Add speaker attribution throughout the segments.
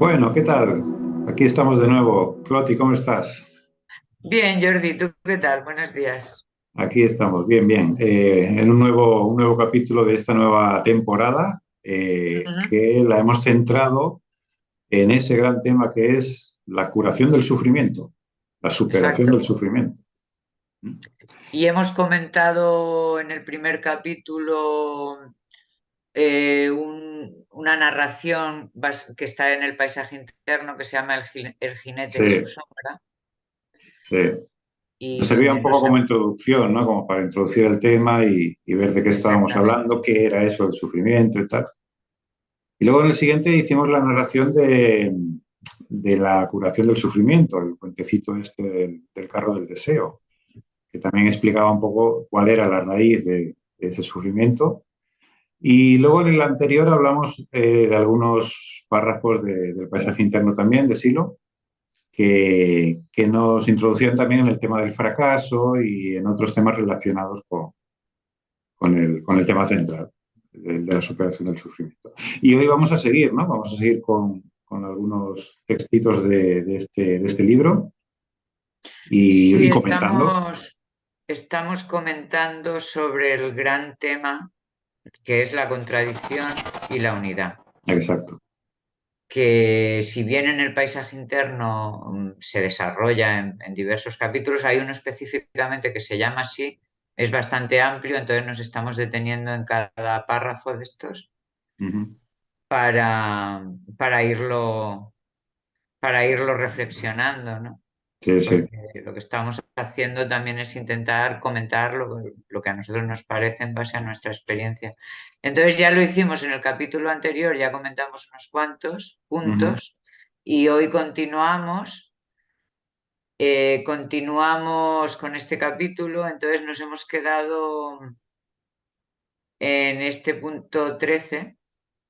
Speaker 1: Bueno, ¿qué tal? Aquí estamos de nuevo. Cloti, ¿cómo estás?
Speaker 2: Bien, Jordi, ¿tú qué tal? Buenos días.
Speaker 1: Aquí estamos, bien, bien. En un nuevo capítulo de esta nueva temporada
Speaker 2: Ujú.
Speaker 1: que la hemos centrado en ese gran tema que es la curación del sufrimiento, la superación
Speaker 2: Exacto.
Speaker 1: del sufrimiento. ¿Mm?
Speaker 2: Y hemos comentado en el primer capítulo una narración que está en el paisaje interno que se llama El jinete y su
Speaker 1: Sí,
Speaker 2: sombra,
Speaker 1: sí.
Speaker 2: y
Speaker 1: Nos servía un
Speaker 2: donde
Speaker 1: poco como introducción, ¿no? Como para introducir el tema y ver de qué estábamos
Speaker 2: exactamente.
Speaker 1: hablando, qué era eso del sufrimiento y tal. Y luego en el siguiente hicimos la narración de la curación del sufrimiento, el cuentecito este del carro del deseo, que también explicaba un poco cuál era la raíz de ese sufrimiento. Y luego en el anterior hablamos de algunos párrafos del paisaje interno también, de Silo, que nos introducían también en el tema del fracaso y en otros temas relacionados con el tema central de la superación del sufrimiento. Y hoy vamos a seguir, ¿no? Vamos a seguir con algunos textitos de este libro y
Speaker 2: Sí,
Speaker 1: comentando.
Speaker 2: estamos comentando sobre el gran tema que es la contradicción y la unidad.
Speaker 1: Exacto.
Speaker 2: Que si bien en el paisaje interno se desarrolla en diversos capítulos, hay uno específicamente que se llama así, es bastante amplio, entonces nos estamos deteniendo en cada párrafo de estos
Speaker 1: Ujú.
Speaker 2: para, para irlo, para irlo reflexionando, ¿no?
Speaker 1: Sí, sí.
Speaker 2: Porque lo que estamos haciendo también es intentar comentar lo que a nosotros nos parece en base a nuestra experiencia. Entonces ya lo hicimos en el capítulo anterior, ya comentamos unos cuantos
Speaker 1: Ujú.
Speaker 2: puntos y hoy continuamos con este capítulo, entonces nos hemos quedado en este punto 13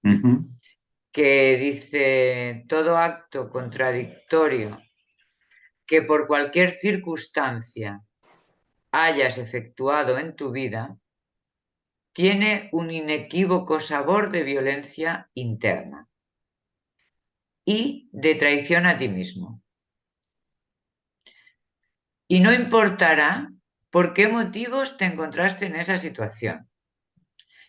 Speaker 1: Ujú.
Speaker 2: que dice todo acto contradictorio que por cualquier circunstancia hayas efectuado en tu vida tiene un inequívoco sabor de violencia interna y de traición a ti mismo. Y no importará por qué motivos te encontraste en esa situación,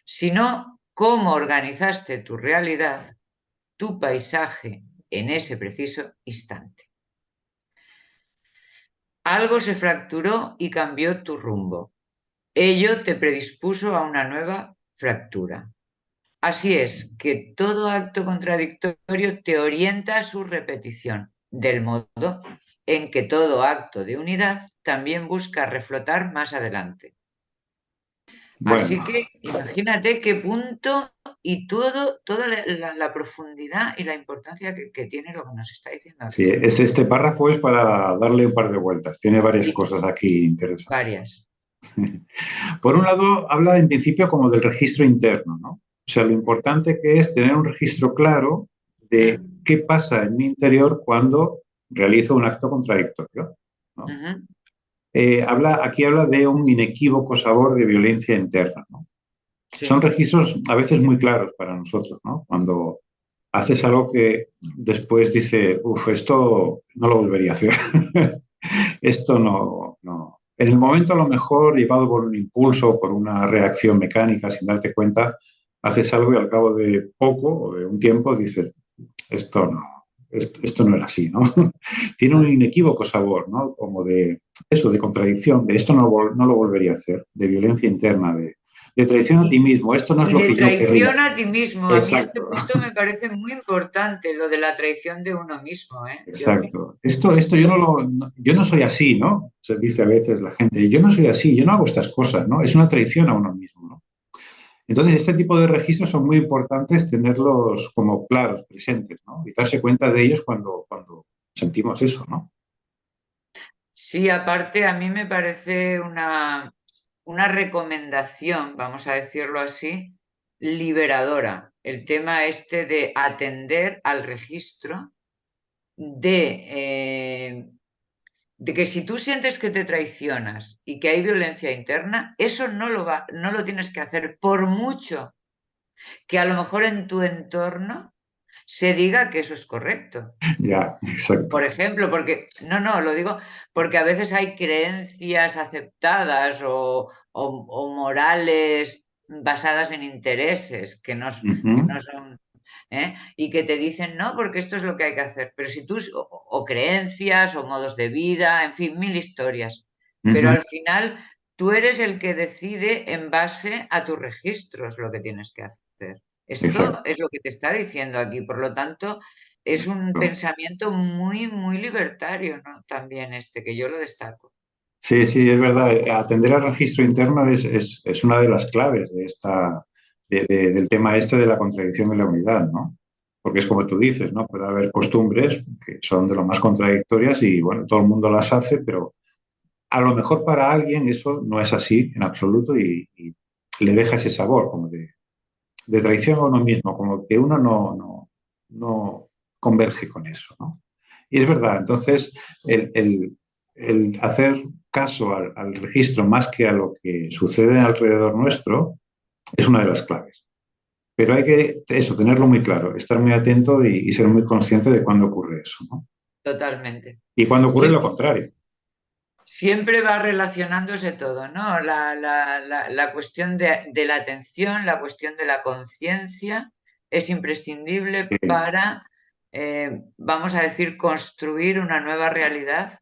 Speaker 2: sino cómo organizaste tu realidad, tu paisaje en ese preciso instante. Algo se fracturó y cambió tu rumbo. Ello te predispuso a una nueva fractura. Así es que todo acto contradictorio te orienta a su repetición, del modo en que todo acto de unidad también busca reflotar más adelante. Así
Speaker 1: Bueno,
Speaker 2: que imagínate qué punto y toda la profundidad y la importancia que tiene lo que nos está diciendo
Speaker 1: sí,
Speaker 2: aquí.
Speaker 1: este párrafo es para darle un par de vueltas. Tiene varias
Speaker 2: Y
Speaker 1: cosas aquí interesantes.
Speaker 2: varias.
Speaker 1: Por un lado, habla en principio como del registro interno, ¿no? O sea, lo importante que es tener un registro claro de
Speaker 2: Mm,
Speaker 1: qué pasa en mi interior cuando realizo un acto contradictorio, ¿no?
Speaker 2: ujú.
Speaker 1: Aquí habla de un inequívoco sabor de violencia interna, ¿no? Son
Speaker 2: Sí.
Speaker 1: registros a veces muy claros para nosotros, ¿no? Cuando haces algo que después dice, uff, esto no lo volvería a hacer. Esto no, no. En el momento, a lo mejor, llevado por un impulso, por una reacción mecánica, sin darte cuenta, haces algo y al cabo de poco o de un tiempo dices, esto no, esto no era así, ¿no? Tiene un
Speaker 2: Mm.
Speaker 1: inequívoco sabor, ¿no? Como de eso, de contradicción, de esto no lo volvería a hacer, de violencia interna, de traición a ti
Speaker 2: Y,
Speaker 1: mismo, esto no es
Speaker 2: y
Speaker 1: lo
Speaker 2: de
Speaker 1: que yo querría
Speaker 2: traición
Speaker 1: hacer.
Speaker 2: a ti mismo. A mí este
Speaker 1: Exacto,
Speaker 2: punto me parece muy importante, lo de la traición de uno mismo, ¿eh, Jordi?
Speaker 1: exacto. Esto yo no soy así, ¿no? Se dice a veces la gente, yo no soy así, yo no hago estas cosas, ¿no? Es una traición a uno mismo, ¿no? Entonces, este tipo de registros son muy importantes tenerlos como claros, presentes, ¿no? Y darse cuenta de ellos cuando sentimos eso, ¿no?
Speaker 2: Sí, aparte a mí me parece una recomendación, vamos a decirlo así, liberadora. El tema este de atender al registro de, de que si tú sientes que te traicionas y que hay violencia interna, eso no lo tienes que hacer, por mucho que a lo mejor en tu entorno se diga que eso es correcto.
Speaker 1: Ya,
Speaker 2: Por
Speaker 1: exacto.
Speaker 2: ejemplo, porque, no, lo digo porque a veces hay creencias aceptadas o morales basadas en intereses que
Speaker 1: Ujú.
Speaker 2: no son, ¿eh? Y que te dicen, no, porque esto es lo que hay que hacer. Pero si tú, o creencias, o modos de vida, en fin, mil historias. Pero
Speaker 1: Ujú.
Speaker 2: al final tú eres el que decide en base a tus registros lo que tienes que hacer.
Speaker 1: Exacto.
Speaker 2: Esto es lo que te está diciendo aquí. Por lo tanto, es un pensamiento muy, muy libertario, ¿no? También que yo lo destaco.
Speaker 1: Sí, sí, es verdad. Atender al registro interno es una de las claves del tema este de la contradicción y la unidad, ¿no? Porque es como tú dices, ¿no? Puede haber costumbres que son de lo más contradictorias y, bueno, todo el mundo las hace, pero a lo mejor para alguien eso no es así en absoluto y le deja ese sabor como de traición a uno mismo, como que uno no converge con eso, ¿no? Y es verdad, entonces el hacer caso al registro más que a lo que sucede alrededor nuestro es una de las claves. Pero hay que eso, tenerlo muy claro, estar muy atento y ser muy consciente de cuándo ocurre eso, ¿no?
Speaker 2: Totalmente.
Speaker 1: Y cuándo ocurre lo contrario.
Speaker 2: Siempre va relacionándose todo, ¿no? La cuestión de la atención, la cuestión de la conciencia es imprescindible
Speaker 1: Sí,
Speaker 2: para, vamos a decir, construir una nueva realidad,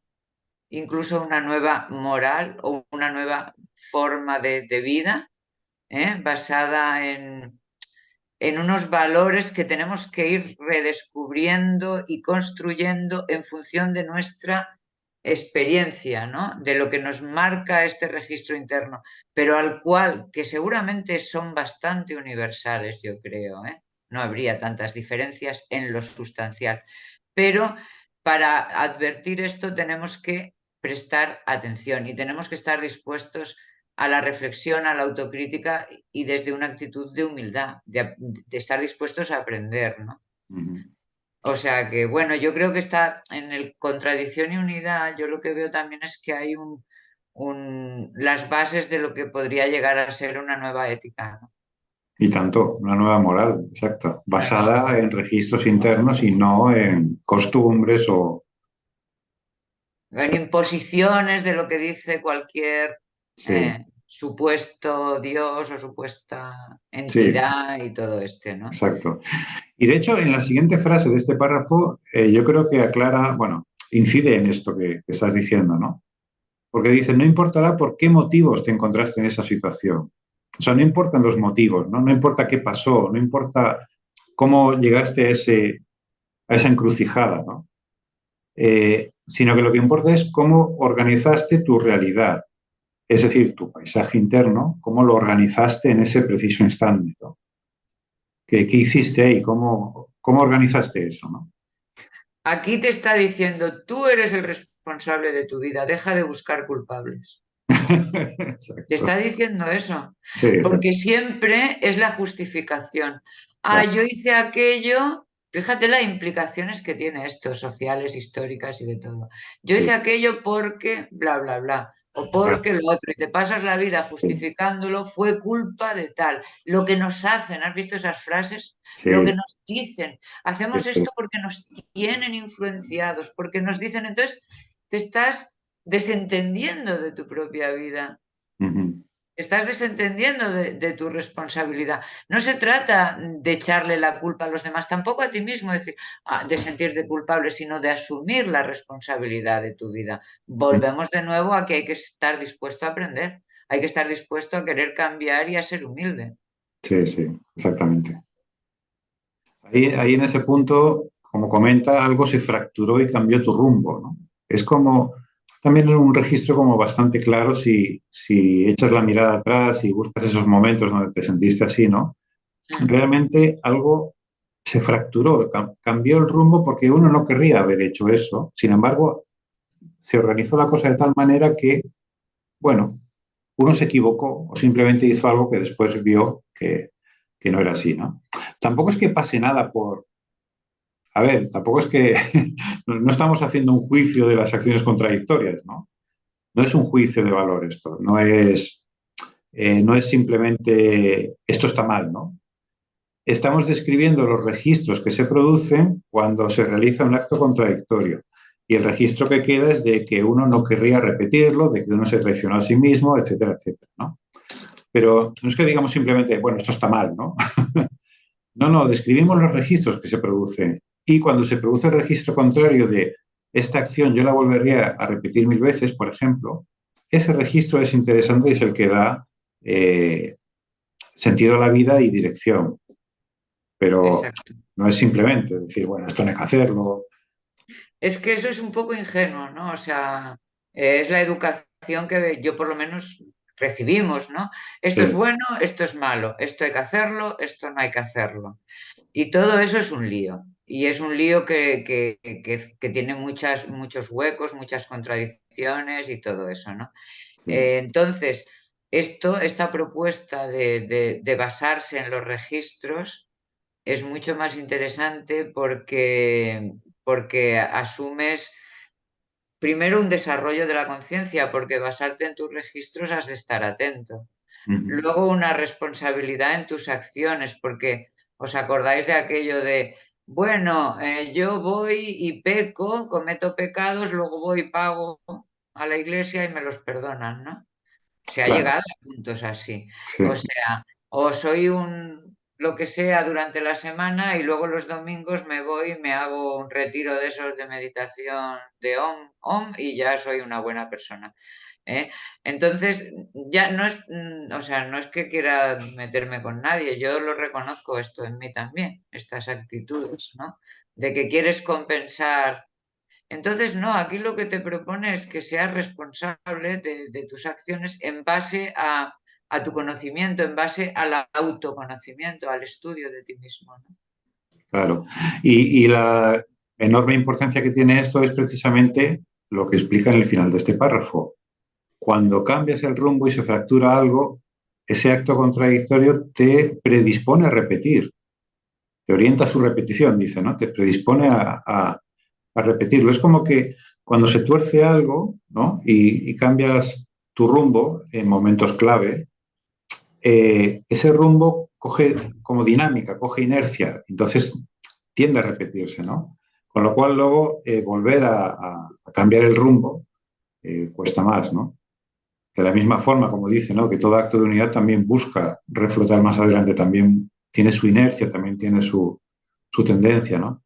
Speaker 2: incluso una nueva moral o una nueva forma de vida, basada en unos valores que tenemos que ir redescubriendo y construyendo en función de nuestra experiencia, ¿no? De lo que nos marca este registro interno, pero al cual, que seguramente son bastante universales, yo creo, ¿eh? No habría tantas diferencias en lo sustancial. Pero para advertir esto tenemos que prestar atención y tenemos que estar dispuestos a la reflexión, a la autocrítica y desde una actitud de humildad, de estar dispuestos a aprender, ¿no?
Speaker 1: ujú.
Speaker 2: O sea que, bueno, yo creo que está en el contradicción y unidad, yo lo que veo también es que hay las bases de lo que podría llegar a ser una nueva ética, ¿no?
Speaker 1: Y tanto, una nueva moral, exacto,
Speaker 2: Una nueva
Speaker 1: basada en registros internos y no en costumbres o...
Speaker 2: en imposiciones de lo que dice cualquier
Speaker 1: Sí,
Speaker 2: supuesto Dios o supuesta
Speaker 1: sí,
Speaker 2: entidad y todo ¿no?
Speaker 1: exacto. Y de hecho, en la siguiente frase de este párrafo, yo creo que aclara, bueno, incide en esto que estás diciendo, ¿no? Porque dice, no importará por qué motivos te encontraste en esa situación. O sea, no importan los motivos, ¿no? No importa qué pasó, no importa cómo llegaste a esa encrucijada, ¿no? Sino que lo que importa es cómo organizaste tu realidad, es decir, tu paisaje interno, cómo lo organizaste en ese preciso instante, ¿no? ¿Qué hiciste ahí? ¿Cómo organizaste eso, ¿no?
Speaker 2: Aquí te está diciendo, tú eres el responsable de tu vida, deja de buscar culpables. Te
Speaker 1: Exacto.
Speaker 2: está diciendo eso,
Speaker 1: Sí, exacto.
Speaker 2: porque siempre es la justificación. Ah,
Speaker 1: Claro,
Speaker 2: yo hice aquello, fíjate las implicaciones que tiene esto, sociales, históricas y de todo. Yo
Speaker 1: sí,
Speaker 2: hice aquello porque bla, bla, bla, o
Speaker 1: claro,
Speaker 2: porque lo otro, y te pasas la vida
Speaker 1: sí,
Speaker 2: justificándolo, fue culpa de tal. Lo que nos hacen, ¿has visto esas frases? Lo que
Speaker 1: sí,
Speaker 2: nos dicen,
Speaker 1: sí,
Speaker 2: hacemos
Speaker 1: sí.
Speaker 2: esto porque nos tienen influenciados, porque nos dicen, entonces te estás desentendiendo de tu propia vida.
Speaker 1: Ujú.
Speaker 2: Estás desentendiendo de tu responsabilidad. No se trata de echarle la culpa a los demás, tampoco a ti mismo, decir, de sentirte culpable, sino de asumir la responsabilidad de tu vida. Volvemos de nuevo a que hay que estar dispuesto a aprender, hay que estar dispuesto a querer cambiar y a ser humilde.
Speaker 1: Sí, sí, exactamente. Ahí en ese punto, como comenta, algo se fracturó y cambió tu rumbo, ¿no? Es como también un registro como bastante claro si echas la mirada atrás y buscas esos momentos donde te sentiste así, ¿no?
Speaker 2: Mm.
Speaker 1: Realmente algo se fracturó, cambió el rumbo porque uno no querría haber hecho eso. Sin embargo, se organizó la cosa de tal manera que, bueno, uno se equivocó o simplemente hizo algo que después vio que no era así, ¿no? Tampoco es que pase nada por, a ver, tampoco es que no estamos haciendo un juicio de las acciones contradictorias, ¿no? No es un juicio de valor esto, no es simplemente esto está mal, ¿no? estamos describiendo los registros que se producen cuando se realiza un acto contradictorio. Y el registro que queda es de que uno no querría repetirlo, de que uno se traicionó a sí mismo, etcétera, etcétera, ¿no? Pero no es que digamos simplemente, bueno, esto está mal, ¿no? No, no, describimos los registros que se producen. Y cuando se produce el registro contrario de esta acción, yo la volvería a repetir 1000 veces, por ejemplo, ese registro es interesante y es el que da sentido a la vida y dirección. Pero
Speaker 2: Exacto.
Speaker 1: no es simplemente decir, bueno, esto no hay que hacerlo.
Speaker 2: Es que eso es un poco ingenuo, ¿no? O sea, es la educación que yo por lo menos recibimos, ¿no? Esto es
Speaker 1: Sí.
Speaker 2: bueno, esto es malo, esto hay que hacerlo, esto no hay que hacerlo. Y todo eso es un lío. Y es un lío que tiene muchos huecos, muchas contradicciones y todo eso, ¿no?
Speaker 1: Sí.
Speaker 2: Entonces, esta propuesta de basarse en los registros es mucho más interesante porque asumes primero un desarrollo de la conciencia, porque basarte en tus registros has de estar atento.
Speaker 1: Uh -huh.
Speaker 2: Luego una responsabilidad en tus acciones, porque os acordáis de aquello de, bueno, yo voy y peco, cometo pecados, luego voy y pago a la iglesia y me los perdonan, ¿no? Se ha
Speaker 1: Claro,
Speaker 2: llegado a puntos así. O
Speaker 1: sí,
Speaker 2: sea, o soy un lo que sea durante la semana y luego los domingos me voy y me hago un retiro de esos de meditación de Om y ya soy una buena persona. ¿Eh? Entonces, ya no es, o sea, no es que quiera meterme con nadie, yo lo reconozco esto en mí también, estas actitudes, ¿no? De que quieres compensar. Entonces, no, aquí lo que te propone es que seas responsable de tus acciones en base a tu conocimiento, en base al autoconocimiento, al estudio de ti mismo, ¿no?
Speaker 1: claro. Y la enorme importancia que tiene esto es precisamente lo que explica en el final de este párrafo. Cuando cambias el rumbo y se fractura algo, ese acto contradictorio te predispone a repetir, te orienta a su repetición, dice, ¿no? Te predispone a repetirlo. Es como que cuando se tuerce algo, ¿no? Y cambias tu rumbo en momentos clave, ese rumbo coge como dinámica, coge inercia, entonces tiende a repetirse, ¿no? Con lo cual luego volver a cambiar el rumbo cuesta más, ¿no? De la misma forma, como dice, ¿no? Que todo acto de unidad también busca reflotar más adelante, también tiene su inercia, también tiene su tendencia, ¿no?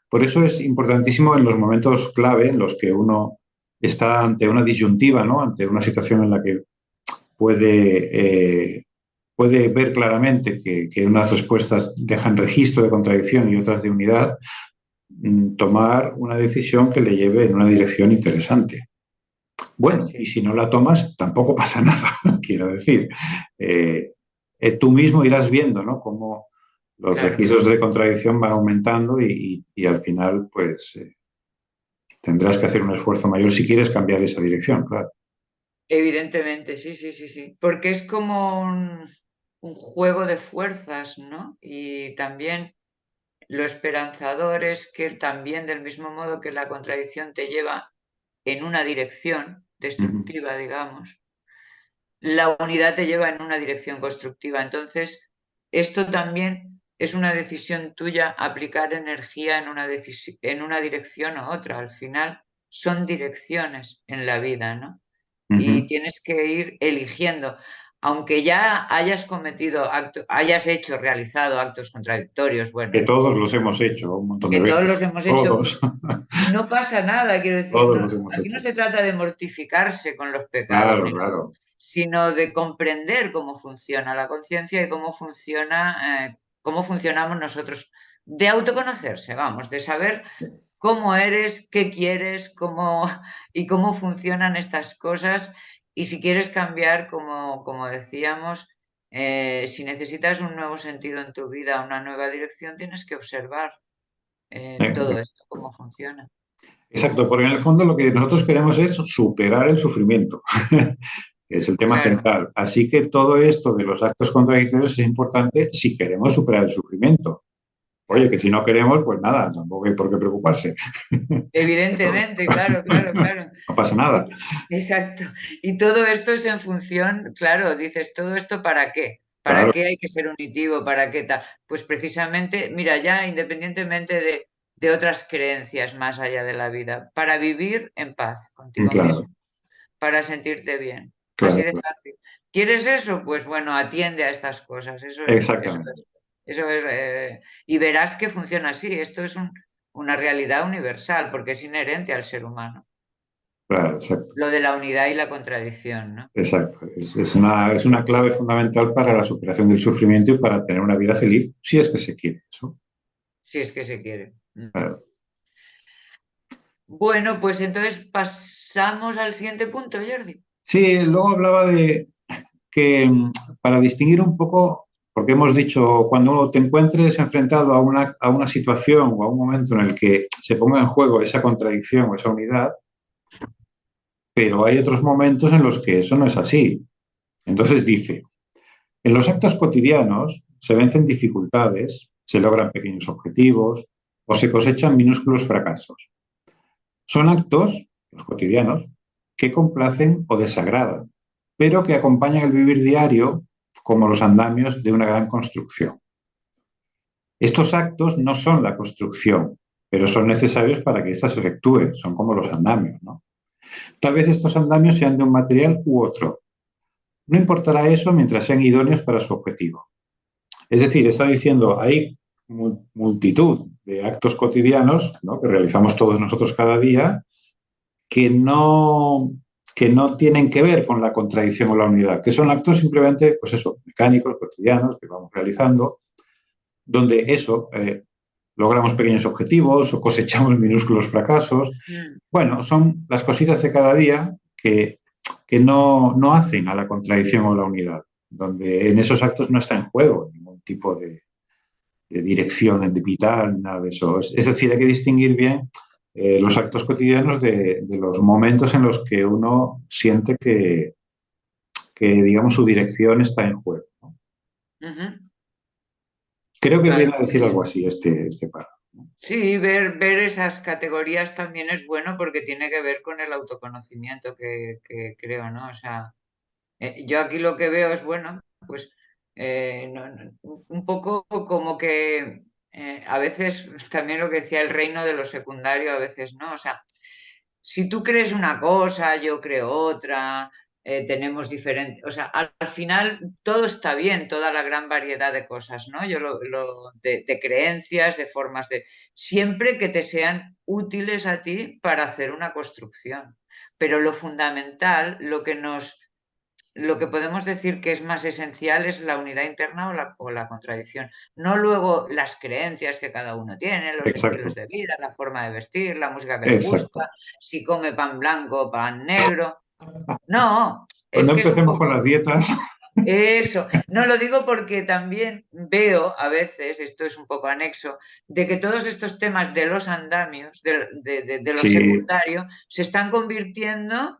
Speaker 1: Por eso es importantísimo en los momentos clave en los que uno está ante una disyuntiva, ¿no? Ante una situación en la que puede ver claramente que unas respuestas dejan registro de contradicción y otras de unidad, tomar una decisión que le lleve en una dirección interesante. Bueno,
Speaker 2: Así
Speaker 1: y
Speaker 2: es.
Speaker 1: si no la tomas, tampoco pasa nada, quiero decir. Tú mismo irás viendo, ¿no? Cómo los
Speaker 2: Claro,
Speaker 1: registros de contradicción van aumentando y al final, pues, tendrás que hacer un esfuerzo mayor si quieres cambiar esa dirección, claro.
Speaker 2: evidentemente, sí, sí, sí, sí. Porque es como un juego de fuerzas, ¿no? Y también lo esperanzador es que también del mismo modo que la contradicción te lleva en una dirección
Speaker 1: Uh -huh.
Speaker 2: destructiva, digamos, la unidad te lleva en una dirección constructiva. Entonces, esto también es una decisión tuya aplicar energía en una dirección u otra. Al final son direcciones en la vida, ¿no?
Speaker 1: Uh
Speaker 2: Y
Speaker 1: -huh.
Speaker 2: tienes que ir eligiendo. Aunque ya hayas realizado actos contradictorios,
Speaker 1: Que
Speaker 2: bueno,
Speaker 1: todos los hemos hecho un montón de
Speaker 2: que todos
Speaker 1: veces.
Speaker 2: los hemos hecho,
Speaker 1: Todos,
Speaker 2: no pasa nada, quiero decir,
Speaker 1: todos
Speaker 2: no,
Speaker 1: los hemos
Speaker 2: aquí no
Speaker 1: hecho.
Speaker 2: se trata de mortificarse con los pecados,
Speaker 1: Claro, claro.
Speaker 2: sino de comprender cómo funciona la conciencia y cómo funcionamos nosotros, de autoconocerse, vamos, de saber cómo eres, qué quieres, y cómo funcionan estas cosas. Y si quieres cambiar, como decíamos, si necesitas un nuevo sentido en tu vida, una nueva dirección, tienes que observar todo
Speaker 1: Eh,
Speaker 2: esto, cómo funciona.
Speaker 1: Exacto, porque en el fondo lo que nosotros queremos es superar el sufrimiento, que es el tema
Speaker 2: Claro.
Speaker 1: central. Así que todo esto de los actos contradictorios es importante si queremos superar el sufrimiento. Oye, que
Speaker 2: Claro.
Speaker 1: si no queremos, pues nada, tampoco hay por qué preocuparse. Pero
Speaker 2: Evidentemente, claro, claro, claro.
Speaker 1: no pasa nada.
Speaker 2: Exacto. Y todo esto es en función, claro, dices, ¿todo esto para qué? ¿Para
Speaker 1: claro,
Speaker 2: qué hay que ser unitivo? ¿Para qué tal? Pues precisamente, mira, ya independientemente de otras creencias más allá de la vida, para vivir en paz contigo
Speaker 1: claro,
Speaker 2: mismo, para sentirte bien. Así
Speaker 1: claro,
Speaker 2: de
Speaker 1: claro.
Speaker 2: fácil. ¿Quieres eso? Pues bueno, atiende a estas cosas.
Speaker 1: Exactamente.
Speaker 2: Eso es, y verás que funciona así. Esto es una realidad universal porque es inherente al ser humano.
Speaker 1: Claro, exacto.
Speaker 2: Lo de la unidad y la contradicción, ¿no?
Speaker 1: Exacto. Es una clave fundamental para la superación del sufrimiento y para tener una vida feliz, si es que se quiere eso.
Speaker 2: Si es que se quiere.
Speaker 1: Claro.
Speaker 2: Bueno, pues entonces pasamos al siguiente punto, Jordi.
Speaker 1: Sí, luego hablaba de que para distinguir un poco, porque hemos dicho, cuando te encuentres enfrentado a una situación o a un momento en el que se ponga en juego esa contradicción o esa unidad, pero hay otros momentos en los que eso no es así. Entonces dice, en los actos cotidianos se vencen dificultades, se logran pequeños objetivos o se cosechan minúsculos fracasos. Son actos, los cotidianos, que complacen o desagradan, pero que acompañan el vivir diario como los andamios de una gran construcción. Estos actos no son la construcción, pero son necesarios para que ésta se efectúe, son como los andamios, ¿no? Tal vez estos andamios sean de un material u otro. No importará eso mientras sean idóneos para su objetivo. Es decir, está diciendo, hay multitud de actos cotidianos, ¿no?, que realizamos todos nosotros cada día que no, que no tienen que ver con la contradicción o la unidad, que son actos simplemente, pues eso, mecánicos, cotidianos, que vamos realizando, donde eso, logramos pequeños objetivos o cosechamos minúsculos fracasos.
Speaker 2: Mm.
Speaker 1: Bueno, son las cositas de cada día que no hacen a la contradicción o la unidad, donde en esos actos no está en juego ningún tipo de dirección vital, nada de eso. Es decir, hay que distinguir bien los actos cotidianos de los momentos en los que uno siente digamos, su dirección está en juego, ¿no?
Speaker 2: Ujú.
Speaker 1: Creo que
Speaker 2: Claro,
Speaker 1: viene a
Speaker 2: muy
Speaker 1: decir algo
Speaker 2: bien.
Speaker 1: así este párrafo.
Speaker 2: Sí, ver esas categorías también es bueno porque tiene que ver con el autoconocimiento que creo, ¿no? O sea, yo aquí lo que veo es, bueno, pues un poco como que a veces también lo que decía el reino de lo secundario, a veces no. O sea, si tú crees una cosa, yo creo otra, tenemos diferentes, o sea, al final todo está bien, toda la gran variedad de cosas, ¿no? De creencias, de formas de, siempre que te sean útiles a ti para hacer una construcción. Pero lo fundamental, lo que podemos decir que es más esencial es la unidad interna o la contradicción. No luego las creencias que cada uno tiene, los estilos
Speaker 1: Exacto,
Speaker 2: de vida, la forma de vestir, la música que le gusta,
Speaker 1: exacto.
Speaker 2: si come pan blanco o pan negro. No,
Speaker 1: Pues
Speaker 2: es
Speaker 1: no
Speaker 2: que es un
Speaker 1: empecemos con
Speaker 2: poco
Speaker 1: las dietas.
Speaker 2: eso. No lo digo porque también veo a veces, esto es un poco anexo, de que todos estos temas de los andamios, de lo
Speaker 1: Sí,
Speaker 2: secundario, se están convirtiendo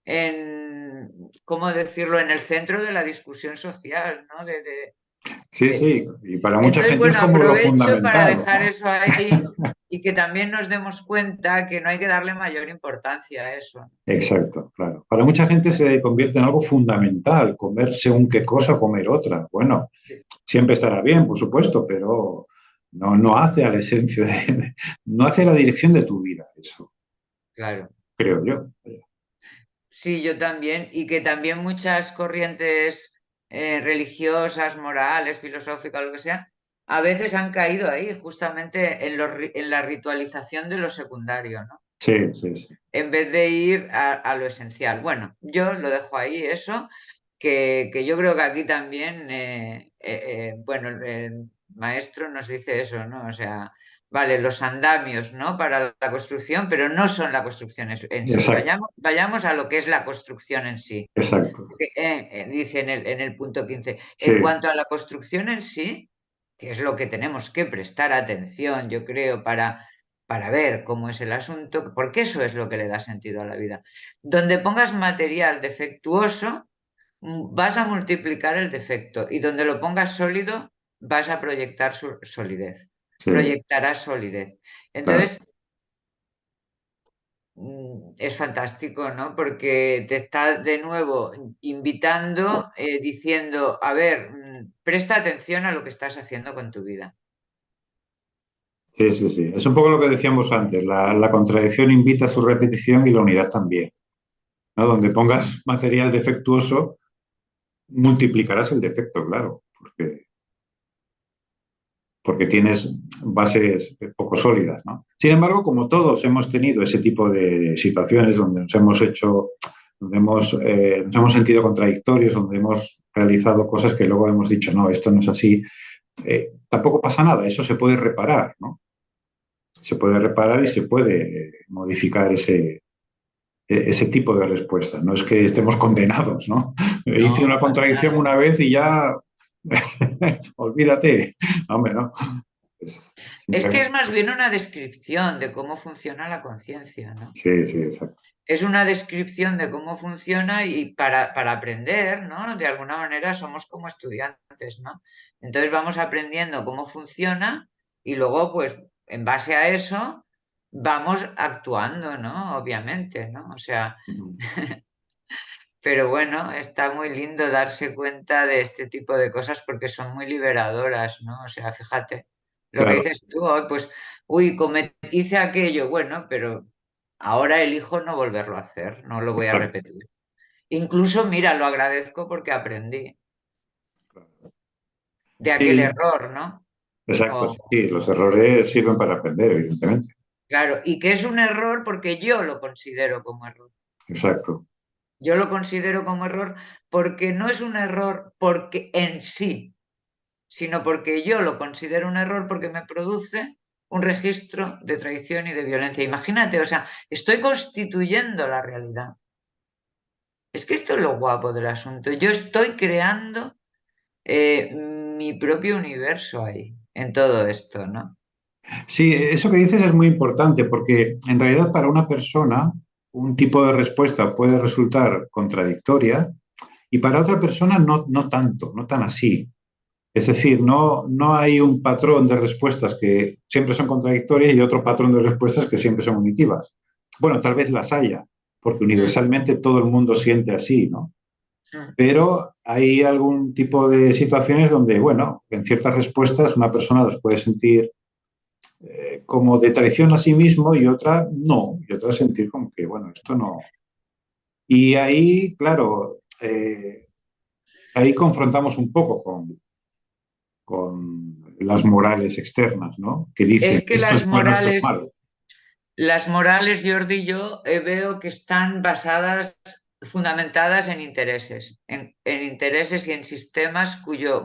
Speaker 2: en, ¿cómo decirlo?, en el centro de la discusión social, ¿no?
Speaker 1: sí, sí. Y para mucha
Speaker 2: Entonces,
Speaker 1: gente es
Speaker 2: bueno,
Speaker 1: como lo
Speaker 2: aprovecho para
Speaker 1: fundamental,
Speaker 2: dejar
Speaker 1: ¿no?
Speaker 2: eso ahí y que también nos demos cuenta que no hay que darle mayor importancia a eso.
Speaker 1: Exacto, claro. Para mucha gente se convierte en algo fundamental, comer según qué cosa, comer otra. Bueno,
Speaker 2: Sí,
Speaker 1: siempre estará bien, por supuesto, pero no hace a la esencia, no hace a la dirección de tu vida, eso,
Speaker 2: claro.
Speaker 1: creo yo.
Speaker 2: Sí, yo también. Y que también muchas corrientes religiosas, morales, filosóficas, lo que sea, a veces han caído ahí, justamente en la ritualización de lo secundario, ¿no?
Speaker 1: Sí, sí, sí.
Speaker 2: En vez de ir a lo esencial. Bueno, yo lo dejo ahí, eso, que yo creo que aquí también, bueno, el maestro nos dice eso, ¿no? O sea, vale, los andamios, ¿no? Para la construcción, pero no son la construcción en sí.
Speaker 1: Exacto,
Speaker 2: Vayamos a lo que es la construcción en sí.
Speaker 1: exacto.
Speaker 2: Porque, dice en el punto 15
Speaker 1: Sí,
Speaker 2: en cuanto a la construcción en sí, que es lo que tenemos que prestar atención, yo creo, para ver cómo es el asunto, porque eso es lo que le da sentido a la vida. Donde pongas material defectuoso, vas a multiplicar el defecto y donde lo pongas sólido, vas a proyectar su solidez.
Speaker 1: sí,
Speaker 2: Proyectarás solidez.
Speaker 1: claro.
Speaker 2: Entonces, es fantástico, ¿no? Porque te está de nuevo invitando, diciendo, a ver, presta atención a lo que estás haciendo con tu vida.
Speaker 1: Sí, sí, sí. Es un poco lo que decíamos antes. La contradicción invita a su repetición y la unidad también, ¿no? Donde pongas material defectuoso, multiplicarás el defecto, claro, porque tienes bases poco sólidas, ¿no? Sin embargo, como todos hemos tenido ese tipo de situaciones donde nos hemos sentido contradictorios, donde hemos realizado cosas que luego hemos dicho, no, esto no es así, tampoco pasa nada, eso se puede reparar, ¿no? Se puede reparar y se puede modificar ese tipo de respuesta. No es que estemos condenados, ¿no? Hice
Speaker 2: No,
Speaker 1: una
Speaker 2: para
Speaker 1: contradicción
Speaker 2: nada.
Speaker 1: una vez y ya, olvídate. Hombre, no.
Speaker 2: Es que es
Speaker 1: Simplemente.
Speaker 2: más bien una descripción de cómo funciona la conciencia, ¿no?
Speaker 1: Sí, sí, exacto.
Speaker 2: Es una descripción de cómo funciona y para aprender, ¿no? De alguna manera somos como estudiantes, ¿no? Entonces vamos aprendiendo cómo funciona y luego, pues, en base a eso, vamos actuando, ¿no? Obviamente, ¿no? O sea, pero bueno, está muy lindo darse cuenta de este tipo de cosas porque son muy liberadoras, ¿no? O sea, fíjate, lo que
Speaker 1: Claro,
Speaker 2: dices tú, "Ay, pues, uy, hice aquello, bueno, pero ahora elijo no volverlo a hacer, no lo voy a
Speaker 1: claro,
Speaker 2: repetir. Incluso, mira, lo agradezco porque aprendí
Speaker 1: claro.
Speaker 2: de aquel
Speaker 1: Sí,
Speaker 2: error, ¿no?
Speaker 1: exacto.
Speaker 2: O,
Speaker 1: Sí, los errores sirven para aprender, evidentemente.
Speaker 2: claro, y que es un error porque yo lo considero como error.
Speaker 1: Exacto.
Speaker 2: Yo lo considero como error porque no es un error porque en sí, sino porque yo lo considero un error porque me produce un registro de traición y de violencia. Imagínate, o sea, estoy constituyendo la realidad. Es que esto es lo guapo del asunto. Yo estoy creando mi propio universo ahí, en todo esto, ¿no?
Speaker 1: Sí, eso que dices es muy importante porque en realidad para una persona un tipo de respuesta puede resultar contradictoria y para otra persona no tanto, no tan así. Es decir, no hay un patrón de respuestas que siempre son contradictorias y otro patrón de respuestas que siempre son unitivas. Bueno, tal vez las haya, porque
Speaker 2: Mm,
Speaker 1: universalmente todo el mundo siente así, ¿no?
Speaker 2: mm.
Speaker 1: Pero hay algún tipo de situaciones donde, bueno, en ciertas respuestas una persona los puede sentir como de traición a sí mismo y otra no, y otra sentir como que, bueno, esto no. Y ahí, claro, ahí confrontamos un poco con las morales externas, ¿no? Que dicen,
Speaker 2: Es que
Speaker 1: esto es bueno, esto es malo.
Speaker 2: las morales, Jordi, yo veo que están basadas, fundamentadas en intereses, en intereses y en sistemas cuyo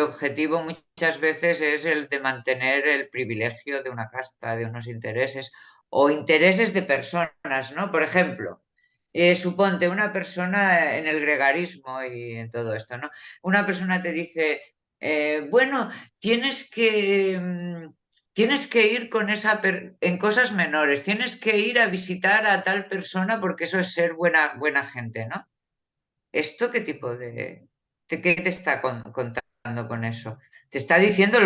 Speaker 2: objetivo muchas veces es el de mantener el privilegio de una casta, de unos intereses o intereses de personas, ¿no? Por ejemplo, suponte una persona en el gregarismo y en todo esto, ¿no? Una persona te dice, bueno, tienes que, tienes que ir con en cosas menores, tienes que ir a visitar a tal persona porque eso es ser buena gente, ¿no? ¿Esto qué tipo de qué te está contando con eso? Te está diciendo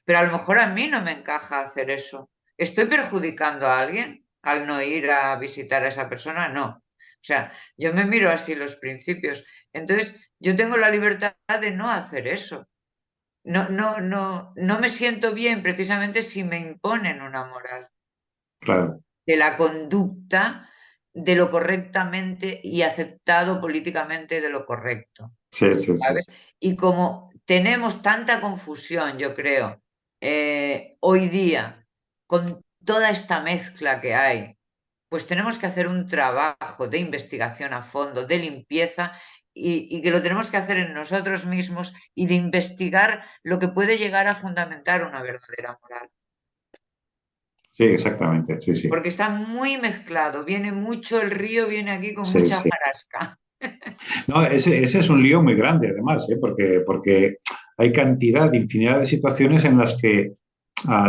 Speaker 2: pero a lo mejor a mí no me encaja hacer eso. ¿Estoy perjudicando a alguien al no ir a visitar a esa persona? No. O sea, yo me miro así los principios. Entonces, yo tengo la libertad de no hacer eso. No me siento bien precisamente si me imponen una moral
Speaker 1: Claro,
Speaker 2: de la conducta de lo correctamente y aceptado políticamente de lo correcto,
Speaker 1: sí, sí, sí.
Speaker 2: ¿sabes? Y como tenemos tanta confusión, yo creo, hoy día, con toda esta mezcla que hay, pues tenemos que hacer un trabajo de investigación a fondo, de limpieza, y que lo tenemos que hacer en nosotros mismos y de investigar lo que puede llegar a fundamentar una verdadera moral.
Speaker 1: Sí, exactamente, sí, sí.
Speaker 2: Porque está muy mezclado, viene mucho el río, viene aquí con
Speaker 1: Sí,
Speaker 2: mucha
Speaker 1: sí.
Speaker 2: jarasca.
Speaker 1: No, ese es un lío muy grande, además, ¿eh? Porque hay cantidad, infinidad de situaciones en las que,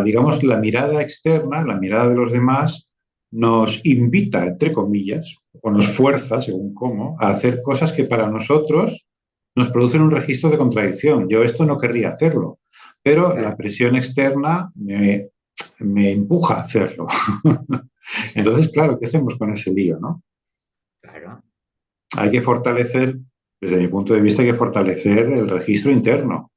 Speaker 1: digamos, la mirada externa, la mirada de los demás, nos invita, entre comillas, o nos fuerza, según cómo, a hacer cosas que para nosotros nos producen un registro de contradicción. Yo esto no querría hacerlo, pero la
Speaker 2: Claro.
Speaker 1: presión externa me empuja a hacerlo.
Speaker 2: Exacto,
Speaker 1: Entonces, claro, ¿qué hacemos con ese lío, no?
Speaker 2: claro,
Speaker 1: Hay que fortalecer, desde mi punto de vista, hay que fortalecer el registro interno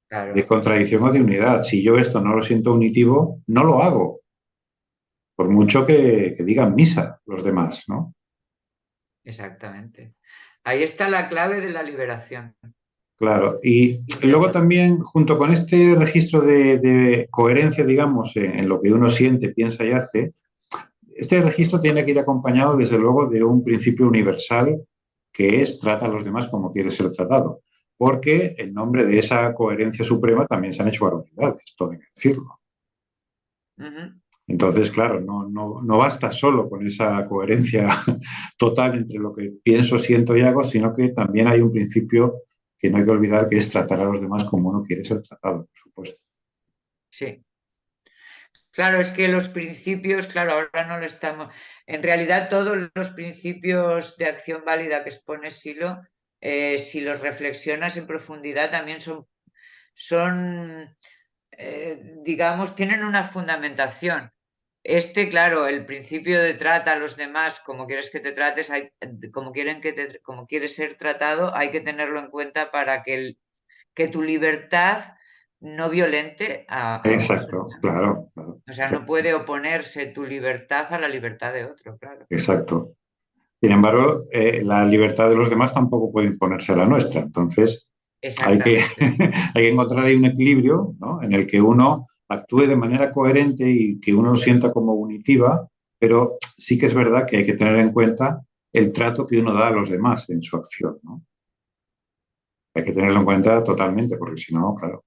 Speaker 1: de
Speaker 2: claro,
Speaker 1: contradicción o de unidad. Si yo esto no lo siento unitivo, no lo hago, por mucho que digan misa los demás, ¿no?
Speaker 2: exactamente. Ahí está la clave de la liberación.
Speaker 1: Claro, y
Speaker 2: Libre
Speaker 1: luego
Speaker 2: total.
Speaker 1: también, junto con este registro de coherencia, digamos, en lo que uno siente, piensa y hace, este registro tiene que ir acompañado, desde luego, de un principio universal que es trata a los demás como quiere ser tratado. Porque en nombre de esa coherencia suprema también se han hecho barbaridades, todo hay que decirlo.
Speaker 2: Ujú.
Speaker 1: Entonces, claro, no basta solo con esa coherencia total entre lo que pienso, siento y hago, sino que también hay un principio que no hay que olvidar, que es tratar a los demás como uno quiere ser tratado, por supuesto.
Speaker 2: Sí. Claro, es que los principios, claro, ahora no lo estamos. En realidad, todos los principios de acción válida que expone Silo, si los reflexionas en profundidad, también digamos, tienen una fundamentación. Claro, el principio de trata a los demás como quieres que te trates, como quieres ser tratado, hay que tenerlo en cuenta para que tu libertad no violente a otros.
Speaker 1: Exacto, claro, claro,
Speaker 2: O sea, no
Speaker 1: exacto.
Speaker 2: puede oponerse tu libertad a la libertad de otro, claro.
Speaker 1: Exacto. Sin embargo, la libertad de los demás tampoco puede imponerse a la nuestra. Entonces, hay que,
Speaker 2: Exactamente.
Speaker 1: hay que encontrar ahí un equilibrio, ¿no? En el que uno actúe de manera coherente y que uno lo sienta como unitiva, pero sí que es verdad que hay que tener en cuenta el trato que uno da a los demás en su acción, ¿no? Hay que tenerlo en cuenta totalmente, porque si no, claro.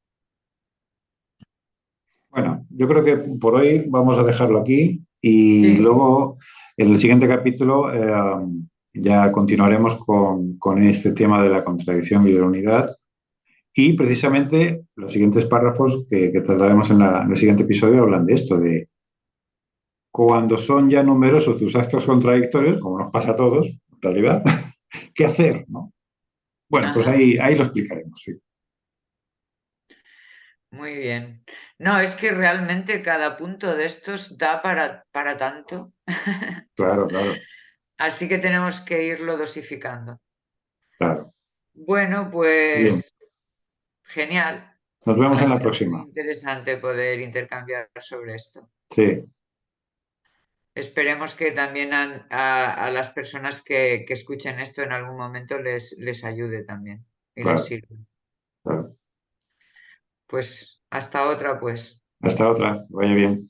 Speaker 1: Bueno, yo creo que por hoy vamos a dejarlo aquí y
Speaker 2: Sí,
Speaker 1: luego en el siguiente capítulo ya continuaremos con este tema de la contradicción y de la unidad. Y precisamente los siguientes párrafos que trataremos en el siguiente episodio hablan de esto, de cuando son ya numerosos tus actos contradictorios, como nos pasa a todos, en realidad, ¿qué hacer? ¿No? Bueno, pues
Speaker 2: ajá,
Speaker 1: ahí lo explicaremos, sí.
Speaker 2: muy bien. No, es que realmente cada punto de estos da para tanto.
Speaker 1: Claro, claro,
Speaker 2: Así que tenemos que irlo dosificando.
Speaker 1: claro.
Speaker 2: Bueno,
Speaker 1: Bien,
Speaker 2: pues genial.
Speaker 1: nos vemos
Speaker 2: Ha
Speaker 1: en la
Speaker 2: sido muy
Speaker 1: próxima.
Speaker 2: interesante poder intercambiar sobre esto.
Speaker 1: Sí,
Speaker 2: Esperemos que también a las personas que escuchen esto en algún momento les ayude también y les
Speaker 1: claro,
Speaker 2: sirva.
Speaker 1: claro.
Speaker 2: Pues hasta otra, pues.
Speaker 1: Hasta otra, vaya bien.